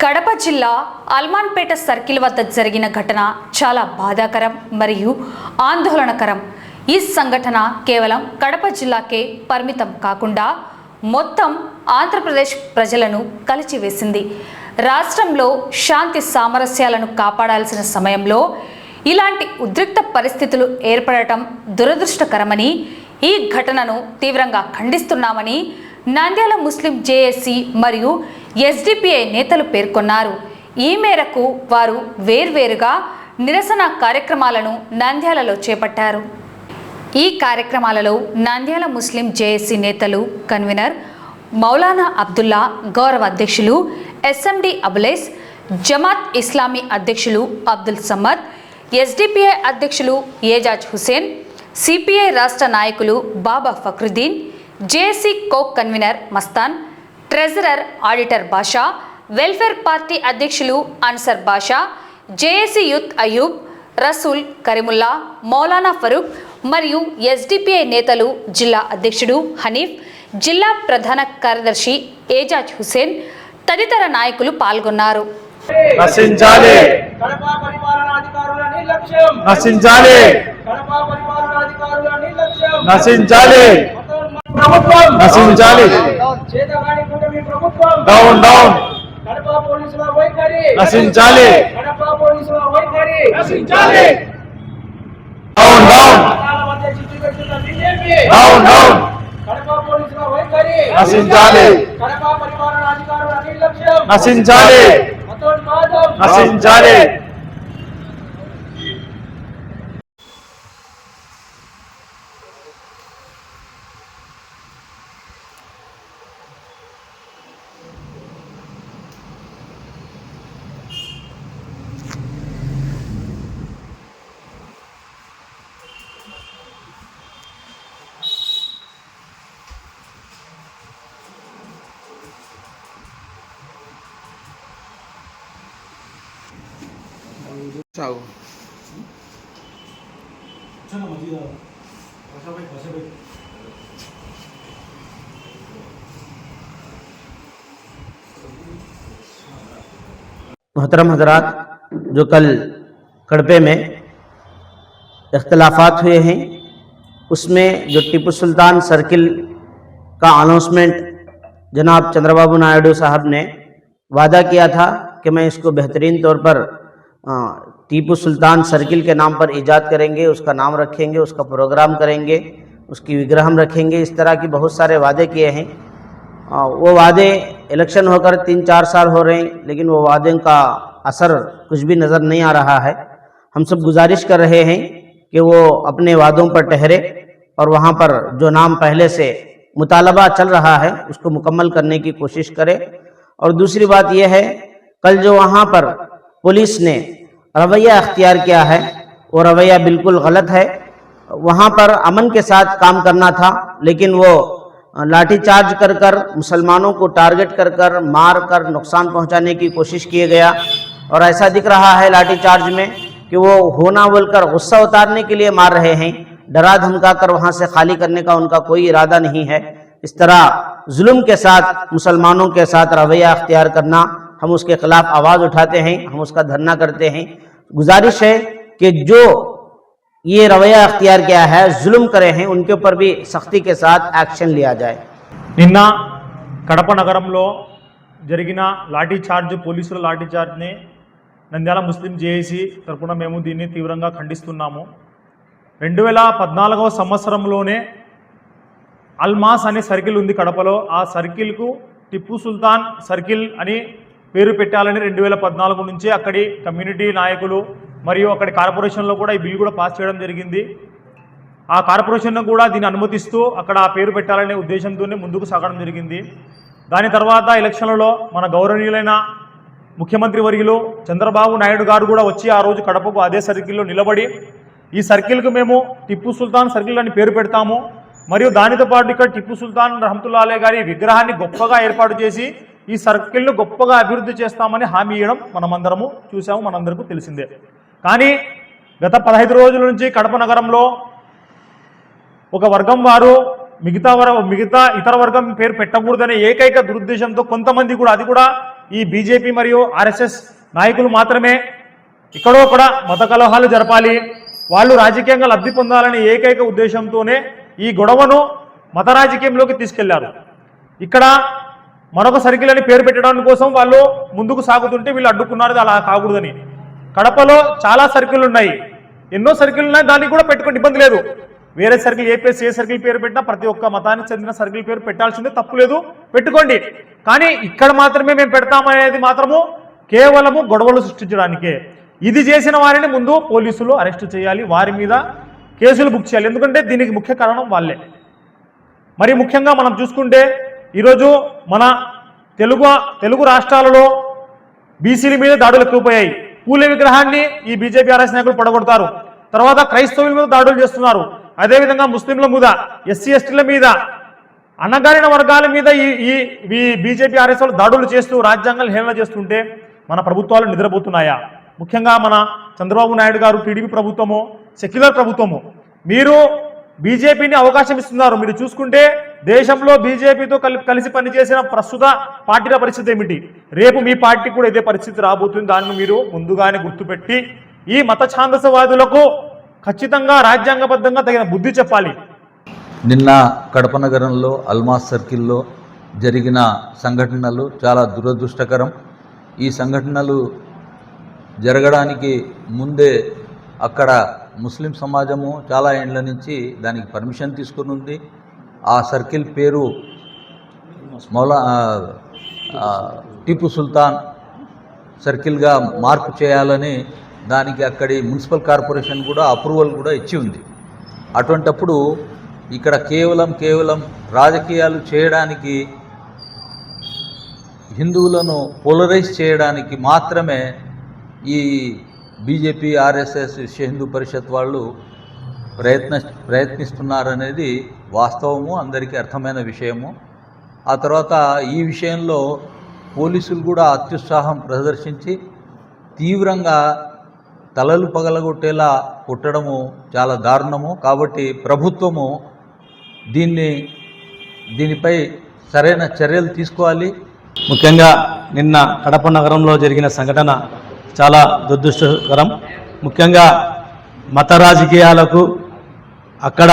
కడప జిల్లా అల్మాన్పేట సర్కిల్ వద్ద జరిగిన ఘటన చాలా బాధాకరం మరియు ఆందోళనకరం। ఈ సంఘటన కేవలం కడప జిల్లాకే పరిమితం కాకుండా మొత్తం ఆంధ్రప్రదేశ్ ప్రజలను కలిచివేసింది। రాష్ట్రంలో శాంతి సామరస్యాలను కాపాడాల్సిన సమయంలో ఇలాంటి ఉద్రిక్త పరిస్థితులు ఏర్పడటం దురదృష్టకరమని, ఈ ఘటనను తీవ్రంగా ఖండిస్తున్నామని నంద్యాల ముస్లిం జేఏసీ మరియు ఎస్డిపిఐ నేతలు పేర్కొన్నారు। ఈ మేరకు వారు వేర్వేరుగా నిరసన కార్యక్రమాలను నంద్యాలలో చేపట్టారు। ఈ కార్యక్రమాలలో నంద్యాల ముస్లిం జేఏసీ నేతలు కన్వీనర్ మౌలానా అబ్దుల్లా, గౌరవ అధ్యక్షులు ఎస్ఎండి అబులేస్, జమాత్ ఇస్లామీ అధ్యక్షులు అబ్దుల్ సమద్, ఎస్డిపిఐ అధ్యక్షులు ఏజాజ్ హుసేన్, సిపిఐ రాష్ట్ర నాయకులు Baba Fakruddin, JAC co convener Mastan, treasurer auditor Basha, Welfare Party అధ్యక్షులు అన్సర్ బాషా, జేఏసీ యూత్ అయూబ్, రసూల్, కరీముల్లా, మౌలానా ఫరూక్ మరియు ఎస్డిపిఐ నేతలు జిల్లా అధ్యక్షుడు హనీఫ్, జిల్లా ప్రధాన కార్యదర్శి ఏజాజ్ హుసేన్ తదితర నాయకులు పాల్గొన్నారు। मोहतरम हजरात, जो कल कड़पे में इख्तलाफात हुए हैं उसमें जो टीपू सुल्तान सर्किल का अनाउंसमेंट जनाब चंद्रबाबू नायडू साहब ने वादा किया था कि मैं इसको बेहतरीन तौर पर टीपू सुल्तान सर्किल के नाम पर ईजाद करेंगे, उसका नाम रखेंगे, उसका प्रोग्राम करेंगे, उसकी विग्रह रखेंगे, इस तरह की बहुत सारे वादे किए हैं। वो वादे इलेक्शन होकर 3-4 साल हो रहे हैं, लेकिन वो वादे का असर कुछ भी नज़र नहीं आ रहा है। हम सब गुजारिश कर रहे हैं कि वो अपने वादों पर ठहरे और वहाँ पर जो नाम पहले से मुतालबा चल रहा है उसको मुकम्मल करने की कोशिश करे। और दूसरी बात यह है, कल जो वहाँ पर पुलिस ने रवैया अख्तियार किया है वो रवैया बिल्कुल गलत है। वहाँ पर अमन के साथ काम करना था, लेकिन वो लाठीचार्ज कर कर मुसलमानों को टारगेट कर कर मार कर नुकसान पहुँचाने की कोशिश किए गया। और ऐसा दिख रहा है लाठीचार्ज में कि वो होना बोलकर गुस्सा उतारने के लिए मार रहे हैं, डरा धमका कर वहाँ से खाली करने का उनका कोई इरादा नहीं है। इस तरह जुल्म के साथ मुसलमानों के साथ रवैया अख्तियार करना, हम उसके खिलाफ आवाज़ उठाते हैं, हम उसका धरना करते हैं। गुजारिश है कि जो ये रवैया अख्तियार किया है, जुल्म करे हैं, उनके ऊपर भी सख्ती के साथ एक्शन लिया जाए। నిన్న కడప నగరంలో జరిగిన లాఠీ చార్జ్, పోలీసుల లాఠీ చార్జ్ని నంద్యాల ముస్లిం జేఏసీ తరపున మేము దీన్ని తీవ్రంగా ఖండిస్తున్నాము। 2014వ సంవత్సరంలోనే అల్మాస్ అనే సర్కిల్ ఉంది కడపలో, ఆ సర్కిల్కు టిప్పు సుల్తాన్ సర్కిల్ అని పేరు పెట్టాలని 2014 నుంచి అక్కడి కమ్యూనిటీ నాయకులు మరియు అక్కడి కార్పొరేషన్లో కూడా ఈ బిల్ కూడా పాస్ చేయడం జరిగింది। ఆ కార్పొరేషన్ను కూడా దీన్ని అనుమతిస్తూ అక్కడ ఆ పేరు పెట్టాలనే ఉద్దేశంతోనే ముందుకు సాగడం జరిగింది। దాని తర్వాత ఎలక్షన్లలో మన గౌరవనీయులైన ముఖ్యమంత్రి వర్యులు చంద్రబాబు నాయుడు గారు కూడా వచ్చి ఆ రోజు కడపకు అదే సర్కిల్లో నిలబడి ఈ సర్కిల్కు మేము టిప్పు సుల్తాన్ సర్కిల్ అని పేరు పెడతాము, మరియు దానితో పాటు ఇక్కడ టిప్పు సుల్తాన్ రహమతుల్లాహి అలైహి గారి విగ్రహాన్ని గొప్పగా ఏర్పాటు చేసి ఈ సర్కిల్ను గొప్పగా అభివృద్ధి చేస్తామని హామీ ఇవ్వడం మనమందరము చూసాము, మనందరికీ తెలిసిందే। కానీ గత 15 రోజుల నుంచి కడప నగరంలో ఒక వర్గం వారు మిగతా ఇతర వర్గం పేరు పెట్టకూడదనే ఏకైక దురుద్దేశంతో కొంతమంది కూడా, అది కూడా ఈ బీజేపీ మరియు ఆర్ఎస్ఎస్ నాయకులు మాత్రమే ఇక్కడో కూడా మత కలహాలు జరపాలి, వాళ్ళు రాజకీయంగా లబ్ధి పొందాలనే ఏకైక ఉద్దేశంతోనే ఈ గొడవను మత రాజకీయంలోకి తీసుకెళ్లారు. ఇక్కడ మరొక సర్కిల్ అని పేరు పెట్టడానికి కోసం వాళ్ళు ముందుకు సాగుతుంటే వీళ్ళు అడ్డుకున్నారు, అలా కాకూడదని. కడపలో చాలా సర్కిల్ ఉన్నాయి, ఎన్నో సర్కిల్ ఉన్నాయి, దానికి కూడా పెట్టుకోండి, ఇబ్బంది లేదు. వేరే సర్కిల్ ఏ సర్కిల్ పేరు పెట్టినా ప్రతి ఒక్క మతానికి చెందిన సర్కిల్ పేరు పెట్టాల్సిందే, తప్పు లేదు, పెట్టుకోండి. కానీ ఇక్కడ మాత్రమే మేము పెడతామనేది మాత్రము కేవలము గొడవలు సృష్టించడానికే. ఇది చేసిన వారిని ముందు పోలీసులు అరెస్ట్ చేయాలి, వారి మీద కేసులు బుక్ చేయాలి, ఎందుకంటే దీనికి ముఖ్య కారణం వాళ్ళే. మరి ముఖ్యంగా మనం చూసుకుంటే ఈరోజు మన తెలుగు రాష్ట్రాలలో బీసీల మీద దాడులు ఎక్కువపోయాయి. పూలే విగ్రహాన్ని ఈ బీజేపీ ఆర్ఎస్ నాయకులు పడగొడతారు, తర్వాత క్రైస్తవుల మీద దాడులు చేస్తున్నారు, అదేవిధంగా ముస్లింల మీద, ఎస్సీ ఎస్టీల మీద, అణగారిన వర్గాల మీద ఈ బీజేపీ ఆర్ఎస్ దాడులు చేస్తూ రాజ్యాంగాలు హేళన చేస్తుంటే మన ప్రభుత్వాలు నిద్రపోతున్నాయా? ముఖ్యంగా మన చంద్రబాబు నాయుడు గారు టీడీపీ ప్రభుత్వము, సెక్యులర్ ప్రభుత్వము, మీరు బీజేపీని అవకాశం ఇస్తున్నారు. మీరు చూసుకుంటే దేశంలో బీజేపీతో కలిసి పనిచేసిన ప్రస్తుత పార్టీల పరిస్థితి ఏమిటి? రేపు మీ పార్టీ కూడా ఇదే పరిస్థితి రాబోతుంది. దాన్ని మీరు ముందుగానే గుర్తుపెట్టి ఈ మత ఛాందసవాదులకు ఖచ్చితంగా రాజ్యాంగబద్ధంగా తగిన బుద్ధి చెప్పాలి. నిన్న కడప నగరంలో అల్మాస్ సర్కిల్లో జరిగిన సంఘటనలు చాలా దురదృష్టకరం. ఈ సంఘటనలు జరగడానికి ముందే అక్కడ ముస్లిం సమాజము చాలా ఏండ్ల నుంచి దానికి పర్మిషన్ తీసుకుని ఉంది. ఆ సర్కిల్ పేరు టిపు సుల్తాన్ సర్కిల్గా మార్పు చేయాలని దానికి అక్కడి మున్సిపల్ కార్పొరేషన్ కూడా అప్రూవల్ కూడా ఇచ్చి ఉంది. అటువంటప్పుడు ఇక్కడ కేవలం రాజకీయాలు చేయడానికి, హిందువులను పోలరైజ్ చేయడానికి మాత్రమే ఈ బీజేపీ ఆర్ఎస్ఎస్ విశ్వ హిందూ పరిషత్ వాళ్ళు ప్రయత్నిస్తున్నారనేది వాస్తవము, అందరికీ అర్థమైన విషయము. ఆ తర్వాత ఈ విషయంలో పోలీసులు కూడా అత్యుత్సాహం ప్రదర్శించి తీవ్రంగా తలలు పగలగొట్టేలా కొట్టడము చాలా దారుణము. కాబట్టి ప్రభుత్వము దీనిపై సరైన చర్యలు తీసుకోవాలి. ముఖ్యంగా నిన్న కడప నగరంలో జరిగిన సంఘటన చాలా దురదృష్టకరం. ముఖ్యంగా మత రాజకీయాలకు అక్కడ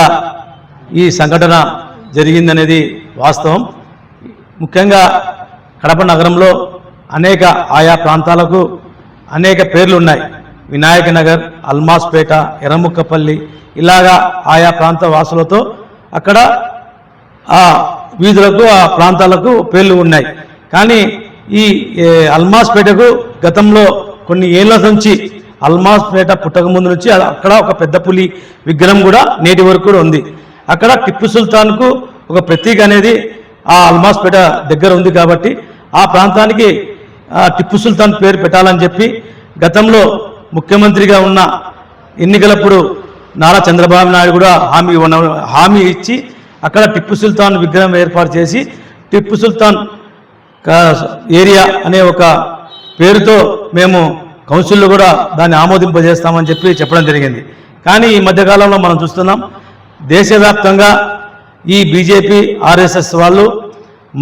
ఈ సంఘటన జరిగిందనేది వాస్తవం. ముఖ్యంగా కడప నగరంలో ఆయా ప్రాంతాలకు అనేక పేర్లు ఉన్నాయి. వినాయక నగర్, అల్మాస్పేట, ఎర్రముక్కపల్లి, ఇలాగా ఆయా ప్రాంత వాసులతో అక్కడ ఆ వీధులకు, ఆ ప్రాంతాలకు పేర్లు ఉన్నాయి. కానీ ఈ అల్మాస్పేటకు గతంలో కొన్ని ఏళ్ల నుంచి, అల్మాస్పేట పుట్టక ముందు నుంచి అక్కడ ఒక పెద్ద పులి విగ్రహం కూడా నేటి వరకు కూడా ఉంది. అక్కడ టిప్పు సుల్తాన్కు ఒక ప్రతీక అనేది ఆ అల్మాస్పేట దగ్గర ఉంది. కాబట్టి ఆ ప్రాంతానికి టిప్పు సుల్తాన్ పేరు పెట్టాలని చెప్పి గతంలో ముఖ్యమంత్రిగా ఉన్న ఎన్నికలప్పుడు నారా చంద్రబాబు నాయుడు కూడా హామీ ఇచ్చి అక్కడ టిప్పు సుల్తాన్ విగ్రహం ఏర్పాటు చేసి టిప్పు సుల్తాన్ ఏరియా అనే ఒక పేరుతో మేము కౌన్సిల్లో కూడా దాన్ని ఆమోదింపజేస్తామని చెప్పడం జరిగింది. కానీ ఈ మధ్యకాలంలో మనం చూస్తున్నాం, దేశవ్యాప్తంగా ఈ బీజేపీ ఆర్ఎస్ఎస్ వాళ్ళు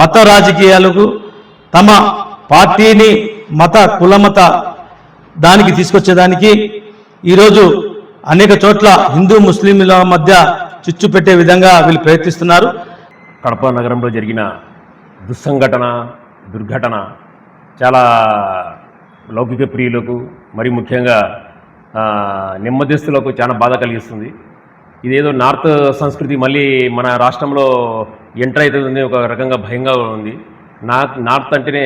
మత రాజకీయాలకు తమ పార్టీని కులమత దానికి తీసుకొచ్చేదానికి ఈరోజు అనేక చోట్ల హిందూ ముస్లింల మధ్య చిచ్చు పెట్టే విధంగా వీళ్ళు ప్రయత్నిస్తున్నారు. కడప నగరంలో జరిగిన దుర్ఘటన చాలా లౌకిక ప్రియులకు, మరి ముఖ్యంగా నెమ్మదిస్తులకు చాలా బాధ కలిగిస్తుంది. ఇదేదో నార్త్ సంస్కృతి మళ్ళీ మన రాష్ట్రంలో ఎంటర్ అవుతుంది, ఒక రకంగా భయంగా ఉంది. నార్త్ అంటేనే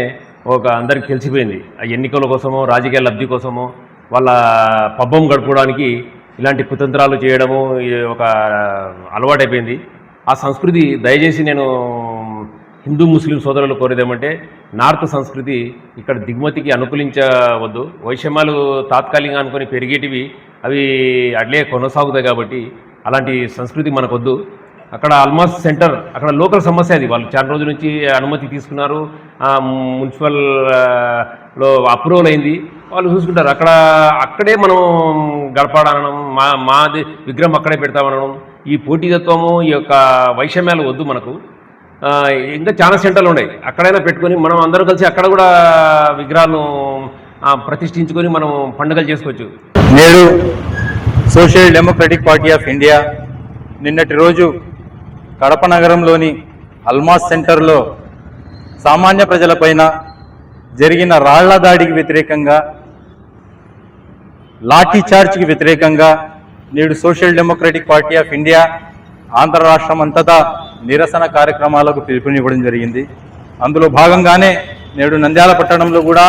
అందరికి తెలిసిపోయింది, ఆ ఎన్నికల కోసమో రాజకీయ లబ్ధి కోసమో వాళ్ళ పబ్బం గడుపుకోవడానికి ఇలాంటి కుతంత్రాలు చేయడము ఒక అలవాటైపోయింది. ఆ సంస్కృతి దయచేసి నేను హిందూ ముస్లిం సోదరులు కోరేదేమంటే, నార్త్ సంస్కృతి ఇక్కడ దిగుమతికి అనుకూలించవద్దు. వైషమ్యాలు తాత్కాలికంగా అనుకుని పెరిగేటివి అవి అట్లే కొనసాగుతాయి. కాబట్టి అలాంటి సంస్కృతి మనకొద్దు. అక్కడ అల్మాస్ సెంటర్ అక్కడ లోకల్ సమస్య అది. వాళ్ళు చాలా రోజుల నుంచి అనుమతి తీసుకున్నారు, మున్సిపల్లో అప్రూవల్ అయింది, వాళ్ళు చూసుకుంటారు. అక్కడే మనం గడపడనడం, మాది విగ్రహం అక్కడే పెడతామనడం, ఈ పోటీతత్వము, ఈ యొక్క వైషమ్యాలు వద్దు మనకు. ఇంకా చాలా సెంటర్లు ఉన్నాయి, అక్కడైనా పెట్టుకొని మనం అందరం కలిసి అక్కడ కూడా విగ్రహాలను ప్రతిష్ఠించుకొని మనం పండుగలు చేసుకోవచ్చు. నేడు social democratic party of India నిన్నటి రోజు కడప నగరంలోని అల్మాస్ సెంటర్లో సామాన్య ప్రజలపైన జరిగిన రాళ్ల దాడికి వ్యతిరేకంగా, లాఠీ చార్జ్కి వ్యతిరేకంగా నేడు social democratic party of India Andhra రాష్ట్రం అంతటా నిరసన కార్యక్రమాలకు పిలుపునివ్వడం జరిగింది. అందులో భాగంగానే నేడు నంద్యాల పట్టణంలో కూడా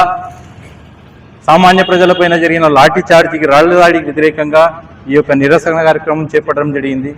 సామాన్య ప్రజలపైన జరిగిన లాఠీ చార్జ్కి, రాళ్ల దాడికి వ్యతిరేకంగా ఈ యొక్క నిరసన కార్యక్రమం చేపట్టడం జరిగింది.